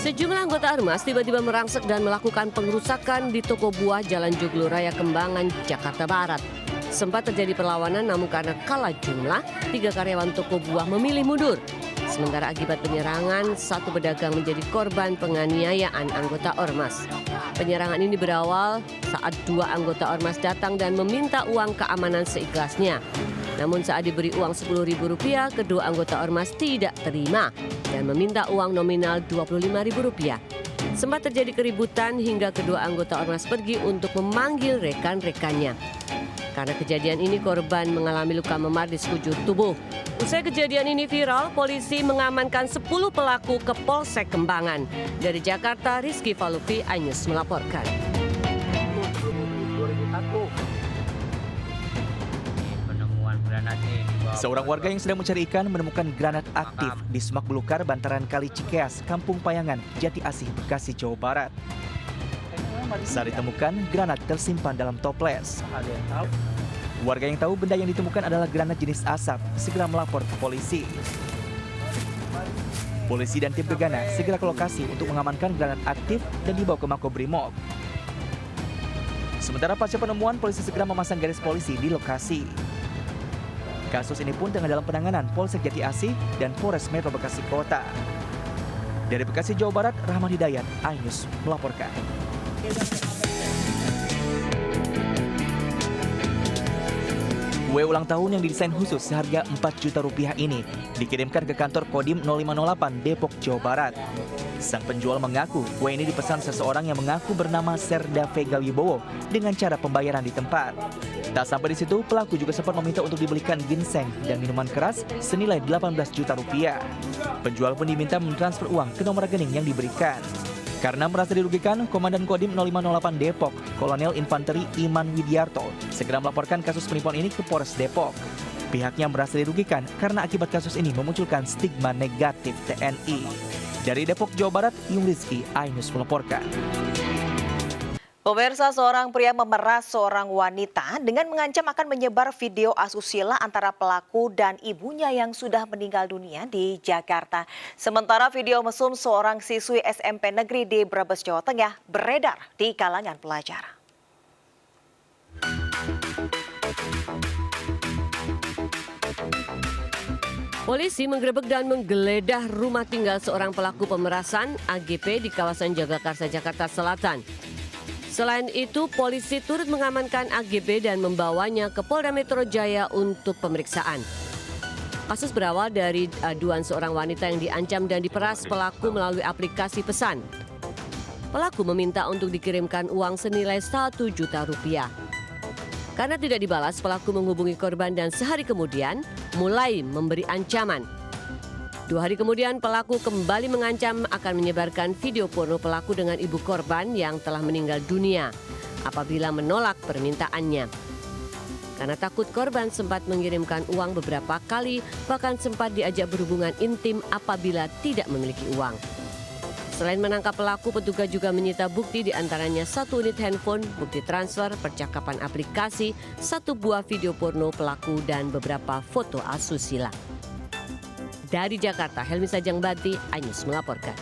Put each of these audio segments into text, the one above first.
Sejumlah anggota Ormas tiba-tiba merangsek dan melakukan pengerusakan di toko buah Jalan Joglo Raya Kembangan, Jakarta Barat. Sempat terjadi perlawanan namun karena kalah jumlah, 3 karyawan toko buah memilih mundur. Sementara akibat penyerangan, 1 pedagang menjadi korban penganiayaan anggota Ormas. Penyerangan ini berawal saat 2 anggota Ormas datang dan meminta uang keamanan seikhlasnya. Namun saat diberi uang Rp10.000, kedua anggota Ormas tidak terima dan meminta uang nominal Rp25.000. Sempat terjadi keributan hingga kedua anggota Ormas pergi untuk memanggil rekan-rekannya. Karena kejadian ini korban mengalami luka memar di sekujur tubuh. Usai kejadian ini viral, polisi mengamankan 10 pelaku ke Polsek Kembangan. Dari Jakarta, Rizky Falufi, iNews melaporkan. Seorang warga yang sedang mencari ikan menemukan granat aktif di Semak Belukar, bantaran Kali Cikeas, Kampung Payangan, Jati Asih, Bekasi, Jawa Barat. Saat ditemukan, granat tersimpan dalam toples. Warga yang tahu benda yang ditemukan adalah granat jenis asap segera melapor ke polisi. Polisi dan tim Gegana segera ke lokasi untuk mengamankan granat aktif dan dibawa ke Makobrimob. Sementara pasca penemuan, polisi segera memasang garis polisi di lokasi. Kasus ini pun tengah dalam penanganan Polsek Jati Asih dan Polres Metro Bekasi Kota. Dari Bekasi, Jawa Barat, Rahman Hidayat, iNews melaporkan. Kue ulang tahun yang didesain khusus seharga Rp4 juta ini dikirimkan ke kantor Kodim 0508 Depok, Jawa Barat. Sang penjual mengaku kue ini dipesan seseorang yang mengaku bernama Serda Vega Wibowo dengan cara pembayaran di tempat. Tak sampai di situ, pelaku juga sempat meminta untuk dibelikan ginseng dan minuman keras senilai Rp18 juta. Penjual pun diminta mentransfer uang ke nomor rekening yang diberikan. Karena merasa dirugikan, Komandan Kodim 0508 Depok, Kolonel Infanteri Iman Widiarto, segera melaporkan kasus penipuan ini ke Polres Depok. Pihaknya merasa dirugikan karena akibat kasus ini memunculkan stigma negatif TNI. Dari Depok, Jawa Barat, Yung Rizky, iNews melaporkan. Pemirsa, seorang pria memeras seorang wanita dengan mengancam akan menyebar video asusila antara pelaku dan ibunya yang sudah meninggal dunia di Jakarta. Sementara video mesum seorang siswi SMP negeri di Brebes, Jawa Tengah beredar di kalangan pelajar. Polisi menggerebek dan menggeledah rumah tinggal seorang pelaku pemerasan AGP di kawasan Jagakarsa, Jakarta Selatan. Selain itu, polisi turut mengamankan AGB dan membawanya ke Polda Metro Jaya untuk pemeriksaan. Kasus berawal dari aduan seorang wanita yang diancam dan diperas pelaku melalui aplikasi pesan. Pelaku meminta untuk dikirimkan uang senilai Rp1 juta. Karena tidak dibalas, pelaku menghubungi korban dan sehari kemudian mulai memberi ancaman. 2 hari kemudian pelaku kembali mengancam akan menyebarkan video porno pelaku dengan ibu korban yang telah meninggal dunia apabila menolak permintaannya. Karena takut korban sempat mengirimkan uang beberapa kali, bahkan sempat diajak berhubungan intim apabila tidak memiliki uang. Selain menangkap pelaku, petugas juga menyita bukti diantaranya 1 unit handphone, bukti transfer, percakapan aplikasi, 1 buah video porno pelaku dan beberapa foto asusila. Dari Jakarta, Helmi Sajangbati, iNews melaporkan.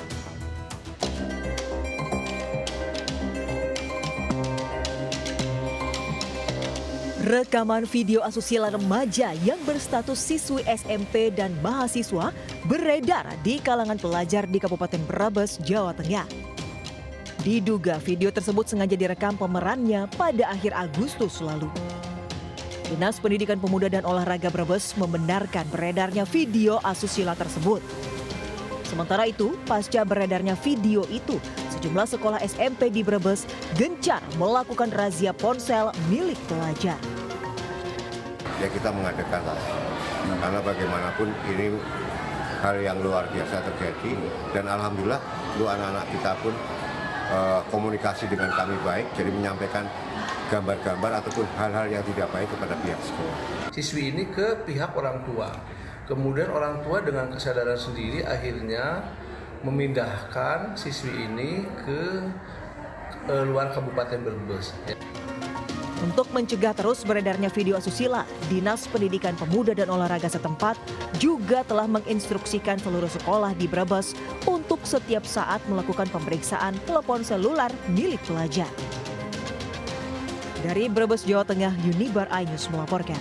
Rekaman video asusila remaja yang berstatus siswi SMP dan mahasiswa beredar di kalangan pelajar di Kabupaten Brebes, Jawa Tengah. Diduga video tersebut sengaja direkam pemerannya pada akhir Agustus lalu. Dinas Pendidikan Pemuda dan Olahraga Brebes membenarkan beredarnya video asusila tersebut. Sementara itu, pasca beredarnya video itu, sejumlah sekolah SMP di Brebes gencar melakukan razia ponsel milik pelajar. Ya, kita mengadakan karena bagaimanapun ini hal yang luar biasa terjadi dan alhamdulillah untuk anak-anak kita pun komunikasi dengan kami baik, jadi menyampaikan gambar-gambar ataupun hal-hal yang tidak baik kepada pihak sekolah. Siswi ini ke pihak orang tua, kemudian orang tua dengan kesadaran sendiri akhirnya memindahkan siswi ini ke luar Kabupaten Brebes. Untuk mencegah terus beredarnya video asusila, Dinas Pendidikan Pemuda dan Olahraga setempat juga telah menginstruksikan seluruh sekolah di Brebes untuk setiap saat melakukan pemeriksaan telepon seluler milik pelajar. Dari Brebes, Jawa Tengah, Unibar iNews melaporkan.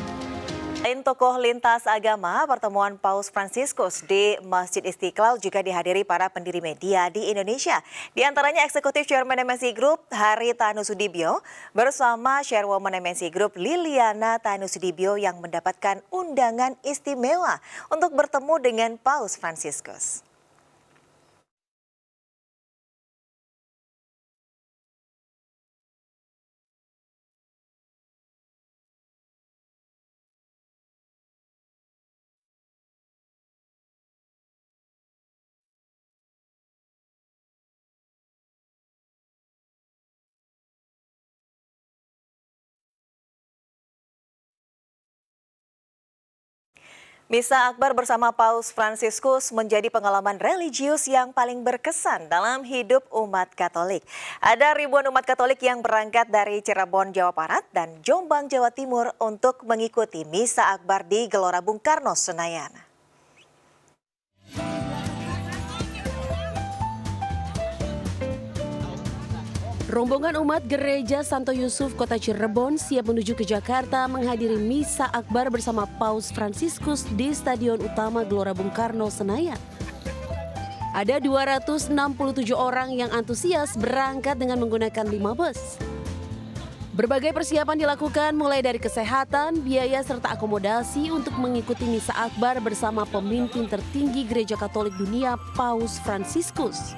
Selain tokoh lintas agama, pertemuan Paus Fransiskus di Masjid Istiqlal juga dihadiri para pendiri media di Indonesia. Di antaranya Eksekutif Chairman MNC Group Hari Tanusudibyo bersama Chairwoman MNC Group Liliana Tanusudibyo yang mendapatkan undangan istimewa untuk bertemu dengan Paus Fransiskus. Misa Akbar bersama Paus Fransiskus menjadi pengalaman religius yang paling berkesan dalam hidup umat Katolik. Ada ribuan umat Katolik yang berangkat dari Cirebon, Jawa Barat dan Jombang, Jawa Timur untuk mengikuti Misa Akbar di Gelora Bung Karno, Senayan. Rombongan umat Gereja Santo Yusuf Kota Cirebon siap menuju ke Jakarta menghadiri Misa Akbar bersama Paus Fransiskus di Stadion Utama Gelora Bung Karno, Senayan. Ada 267 orang yang antusias berangkat dengan menggunakan 5 bus. Berbagai persiapan dilakukan mulai dari kesehatan, biaya serta akomodasi untuk mengikuti Misa Akbar bersama pemimpin tertinggi Gereja Katolik Dunia, Paus Fransiskus.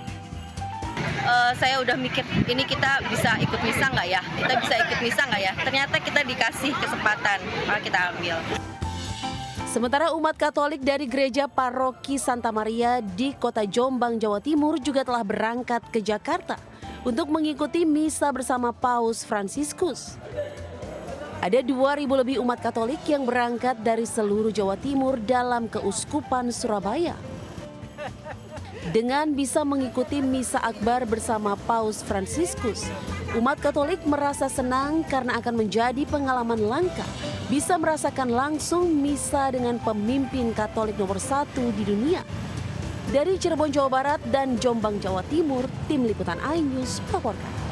Saya udah mikir, ini kita bisa ikut misa nggak ya? Kita bisa ikut misa nggak ya? Ternyata kita dikasih kesempatan, maka kita ambil. Sementara umat Katolik dari Gereja Paroki Santa Maria di Kota Jombang, Jawa Timur juga telah berangkat ke Jakarta untuk mengikuti misa bersama Paus Fransiskus. Ada 2.000 lebih umat Katolik yang berangkat dari seluruh Jawa Timur dalam Keuskupan Surabaya. Dengan bisa mengikuti Misa Akbar bersama Paus Fransiskus, umat Katolik merasa senang karena akan menjadi pengalaman langka bisa merasakan langsung misa dengan pemimpin Katolik nomor 1 di dunia. Dari Cirebon, Jawa Barat dan Jombang, Jawa Timur, Tim Liputan iNews melaporkan.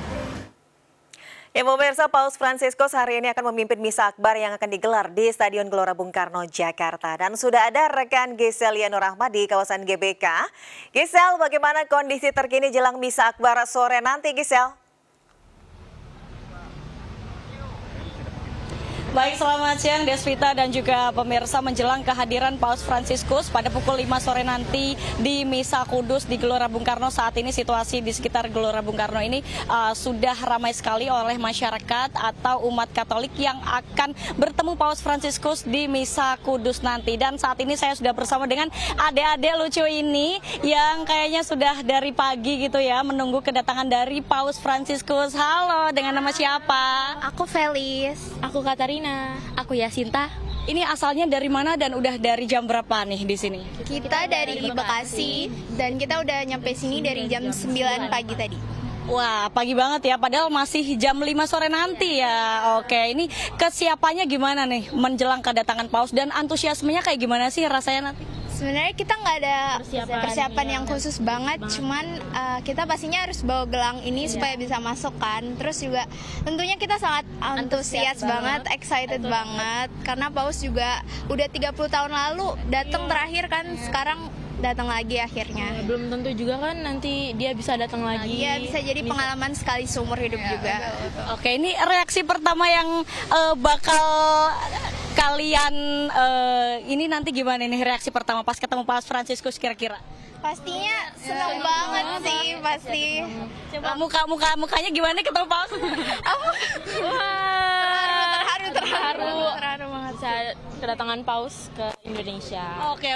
Ya pemirsa, Paus Fransiskus hari ini akan memimpin Misa Akbar yang akan digelar di Stadion Gelora Bung Karno, Jakarta. Dan sudah ada rekan Gisel Yanur Rahmat di kawasan GBK. Gisel, bagaimana kondisi terkini jelang Misa Akbar sore nanti, Gisel? Baik, selamat siang Desvita dan juga pemirsa. Menjelang kehadiran Paus Fransiskus pada pukul 5 sore nanti di Misa Kudus di Gelora Bung Karno. Saat ini situasi di sekitar Gelora Bung Karno ini sudah ramai sekali oleh masyarakat atau umat Katolik yang akan bertemu Paus Fransiskus di Misa Kudus nanti. Dan saat ini saya sudah bersama dengan adik-adik lucu ini yang kayaknya sudah dari pagi gitu ya menunggu kedatangan dari Paus Fransiskus. Halo, dengan nama siapa? Aku Felis. Aku Katarina. Aku Yasinta. Ini asalnya dari mana dan udah dari jam berapa nih di sini? Kita dari Bekasi dan kita udah nyampe sini dari jam 9 pagi tadi. Wah, pagi banget ya, padahal masih jam 5 sore nanti ya. Oke, ini kesiapannya gimana nih menjelang kedatangan Paus dan antusiasmenya kayak gimana sih rasanya nanti? Sebenarnya kita nggak ada persiapan yang khusus banget, cuman kita pastinya harus bawa gelang ini supaya bisa masuk kan. Terus juga tentunya kita sangat antusias banget, excited banget karena Paus juga udah 30 tahun lalu datang terakhir kan, sekarang datang lagi akhirnya. Belum tentu juga kan nanti dia bisa datang lagi. Iya, bisa jadi pengalaman sekali seumur hidup juga. Oke, ini reaksi pertama yang bakal kalian ini nanti gimana nih reaksi pertama pas ketemu Paus Fransiskus kira-kira? Pastinya senang banget sih, pasti. Coba mukanya gimana ketemu Paus? Terharu banget. Saya kedatangan Paus ke Indonesia. Oke.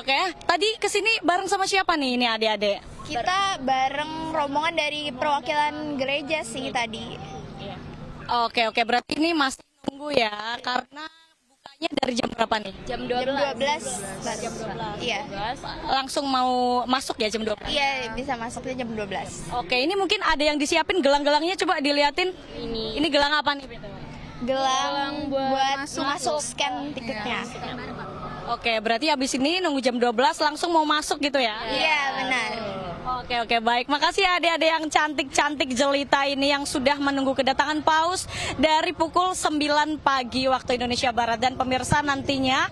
Tadi kesini bareng sama siapa nih ini adik-adik? Kita bareng rombongan dari perwakilan gereja sih tadi. Oke, berarti ini masih nunggu ya karena bukanya dari jam berapa nih? Jam 12. Jam 12. Iya. Langsung mau masuk ya jam 12? Iya, bisa masuknya jam 12. Oke, ini mungkin ada yang disiapin gelang-gelangnya, coba diliatin. Ini gelang apa nih, Beto? gelang buat masuk scan tiketnya. Oke, berarti habis ini nunggu jam 12 langsung mau masuk gitu ya? Iya, benar. Oke, baik. Makasih ya adik-adik yang cantik-cantik jelita ini yang sudah menunggu kedatangan Paus dari pukul 9 pagi waktu Indonesia Barat. Dan pemirsa, nantinya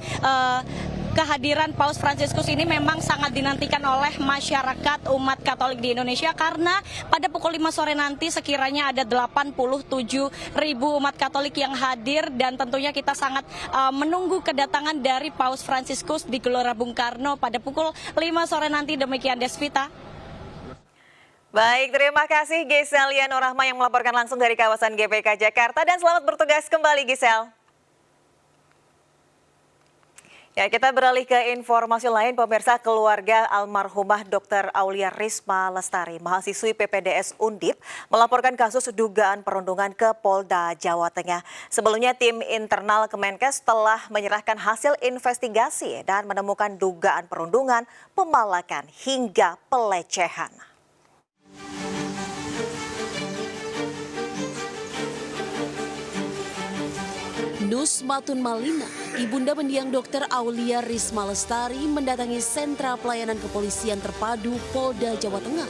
kehadiran Paus Fransiskus ini memang sangat dinantikan oleh masyarakat umat Katolik di Indonesia karena pada pukul 5 sore nanti sekiranya ada 87.000 umat Katolik yang hadir dan tentunya kita sangat menunggu kedatangan dari Paus Fransiskus di Gelora Bung Karno pada pukul 5 sore nanti. Demikian Desvita. Baik, terima kasih Gisel Liano Rahma yang melaporkan langsung dari kawasan GBK Jakarta dan selamat bertugas kembali Gisel. Ya, kita beralih ke informasi lain, pemirsa. Keluarga almarhumah Dr. Aulia Risma Lestari, mahasiswi PPDS Undip, melaporkan kasus dugaan perundungan ke Polda Jawa Tengah. Sebelumnya tim internal Kemenkes telah menyerahkan hasil investigasi dan menemukan dugaan perundungan, pemalakan hingga pelecehan. Nus Matun Malina, ibunda mendiang Dr. Aulia Risma Lestari mendatangi sentra pelayanan kepolisian terpadu Polda Jawa Tengah.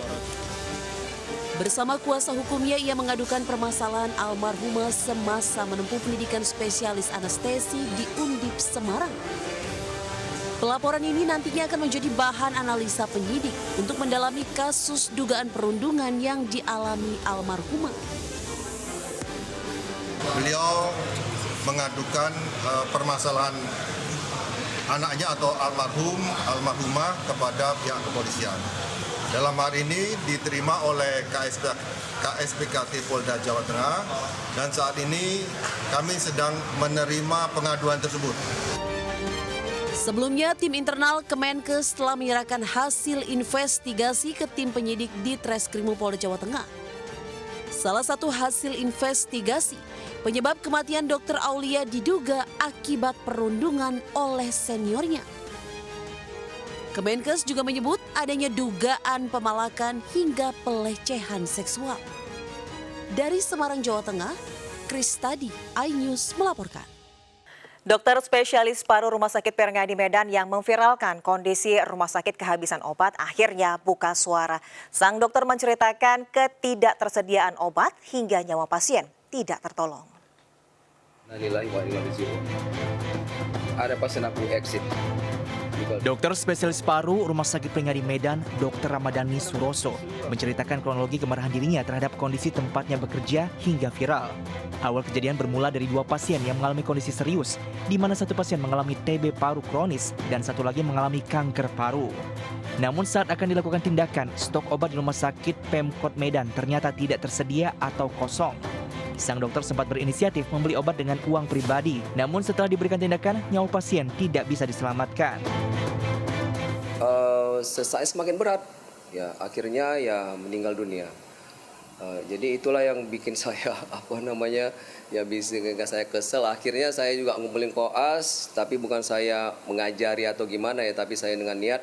Bersama kuasa hukumnya, ia mengadukan permasalahan almarhumah semasa menempuh pendidikan spesialis anestesi di Undip Semarang. Pelaporan ini nantinya akan menjadi bahan analisa penyidik untuk mendalami kasus dugaan perundungan yang dialami almarhumah. Beliau mengadukan permasalahan anaknya atau almarhumah kepada pihak kepolisian. Dalam hari ini diterima oleh KSPKT Polda Jawa Tengah dan saat ini kami sedang menerima pengaduan tersebut. Sebelumnya, tim internal Kemenkes telah menyerahkan hasil investigasi ke tim penyidik di Treskrimum Polda Jawa Tengah. Salah satu hasil investigasi, penyebab kematian Dr. Aulia diduga akibat perundungan oleh seniornya. Kemenkes juga menyebut adanya dugaan pemalakan hingga pelecehan seksual. Dari Semarang, Jawa Tengah, Kristadi, iNews melaporkan. Dokter spesialis paru Rumah Sakit Perngadi Medan yang memviralkan kondisi rumah sakit kehabisan obat akhirnya buka suara. Sang dokter menceritakan ketidaktersediaan obat hingga nyawa pasien tidak tertolong. Ada pasien aku exit. Dokter spesialis paru Rumah Sakit Perngadi Medan, Dr. Ramadhani Suroso, menceritakan kronologi kemarahan dirinya terhadap kondisi tempatnya bekerja hingga viral. Awal kejadian bermula dari 2 pasien yang mengalami kondisi serius, di mana satu pasien mengalami TB paru kronis dan satu lagi mengalami kanker paru. Namun saat akan dilakukan tindakan, stok obat di Rumah Sakit Pemkot Medan ternyata tidak tersedia atau kosong. Sang dokter sempat berinisiatif membeli obat dengan uang pribadi, namun setelah diberikan tindakan, nyawa pasien tidak bisa diselamatkan. Sesak semakin berat, ya akhirnya ya meninggal dunia. Jadi itulah yang bikin saya bikin saya kesel. Akhirnya saya juga ngumpulin koas, tapi bukan saya mengajari atau gimana ya, tapi saya dengan niat,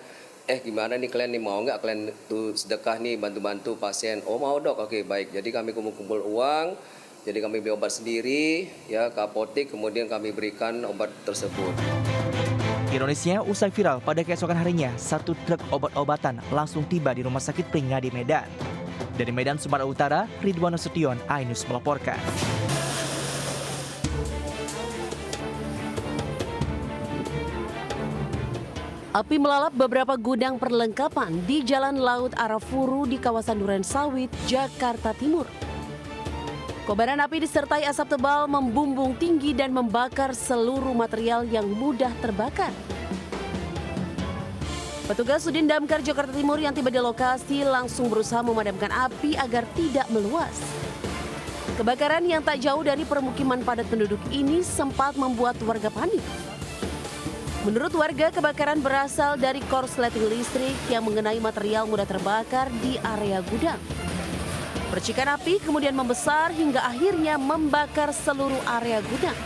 gimana nih kalian nih, mau nggak kalian tuh sedekah nih bantu-bantu pasien? Oh mau dok, oke baik. Jadi kami kumpul uang, jadi kami beli obat sendiri ya ke apotek, kemudian kami berikan obat tersebut. Ironisnya, usai viral pada keesokan harinya, satu truk obat-obatan langsung tiba di Rumah Sakit Perngadi Medan. Dari Medan, Sumatera Utara, Ridwan Nasution, iNews melaporkan. Api melalap beberapa gudang perlengkapan di Jalan Laut Arafuru di kawasan Duren Sawit, Jakarta Timur. Kobaran api disertai asap tebal membumbung tinggi dan membakar seluruh material yang mudah terbakar. Petugas Sudin Damkar Jakarta Timur yang tiba di lokasi langsung berusaha memadamkan api agar tidak meluas. Kebakaran yang tak jauh dari permukiman padat penduduk ini sempat membuat warga panik. Menurut warga, kebakaran berasal dari korsleting listrik yang mengenai material mudah terbakar di area gudang. Percikan api kemudian membesar hingga akhirnya membakar seluruh area gudang.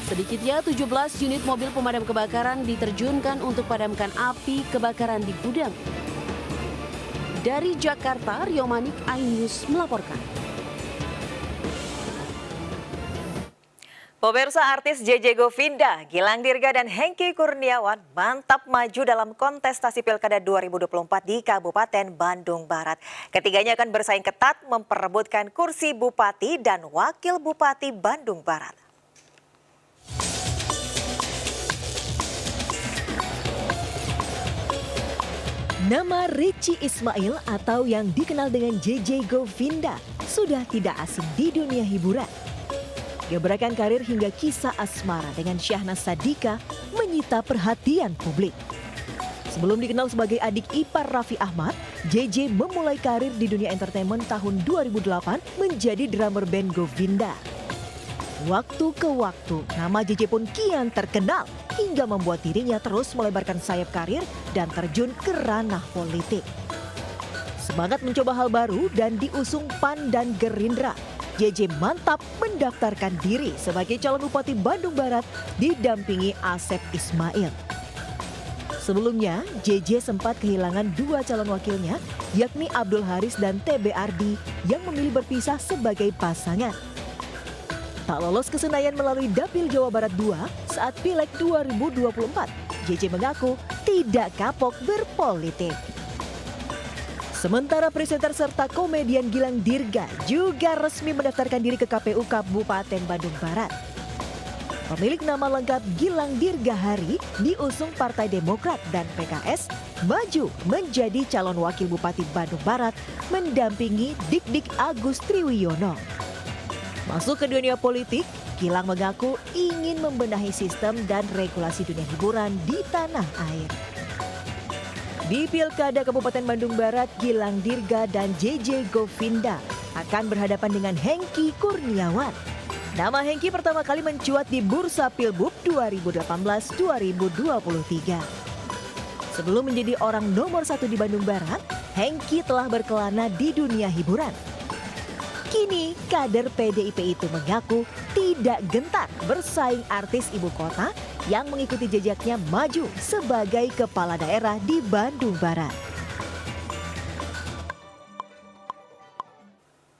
Sedikitnya 17 unit mobil pemadam kebakaran diterjunkan untuk padamkan api kebakaran di gudang. Dari Jakarta, Rio Manik, iNews melaporkan. Pemirsa, artis JJ Govinda, Gilang Dirga, dan Hengky Kurniawan mantap maju dalam kontestasi Pilkada 2024 di Kabupaten Bandung Barat. Ketiganya akan bersaing ketat memperebutkan kursi Bupati dan Wakil Bupati Bandung Barat. Nama Richie Ismail atau yang dikenal dengan JJ Govinda sudah tidak asing di dunia hiburan. Gebrakan karir hingga kisah asmara dengan Syahnas Sadika menyita perhatian publik. Sebelum dikenal sebagai adik ipar Raffi Ahmad, JJ memulai karir di dunia entertainment tahun 2008 menjadi drummer band Govinda. Waktu ke waktu, nama JJ pun kian terkenal hingga membuat dirinya terus melebarkan sayap karir dan terjun ke ranah politik. Semangat mencoba hal baru dan diusung PAN dan Gerindra, JJ mantap mendaftarkan diri sebagai calon Bupati Bandung Barat didampingi Asep Ismail. Sebelumnya, JJ sempat kehilangan dua calon wakilnya, yakni Abdul Haris dan TB Ardi yang memilih berpisah sebagai pasangan. Tak lolos ke Senayan melalui Dapil Jawa Barat 2 saat Pileg 2024, JJ mengaku tidak kapok berpolitik. Sementara presenter serta komedian Gilang Dirga juga resmi mendaftarkan diri ke KPU Kabupaten Bandung Barat. Pemilik nama lengkap Gilang Dirgahari diusung Partai Demokrat dan PKS maju menjadi calon wakil Bupati Bandung Barat mendampingi Dik-Dik Agus Triwiyono. Masuk ke dunia politik, Gilang mengaku ingin membenahi sistem dan regulasi dunia hiburan di tanah air. Di Pilkada Kabupaten Bandung Barat, Gilang Dirga dan JJ Govinda akan berhadapan dengan Hengky Kurniawan. Nama Hengky pertama kali mencuat di Bursa Pilbub 2018-2023. Sebelum menjadi orang nomor 1 di Bandung Barat, Hengky telah berkelana di dunia hiburan. Kini, kader PDIP itu mengaku tidak gentar bersaing artis ibu kota yang mengikuti jejaknya maju sebagai kepala daerah di Bandung Barat.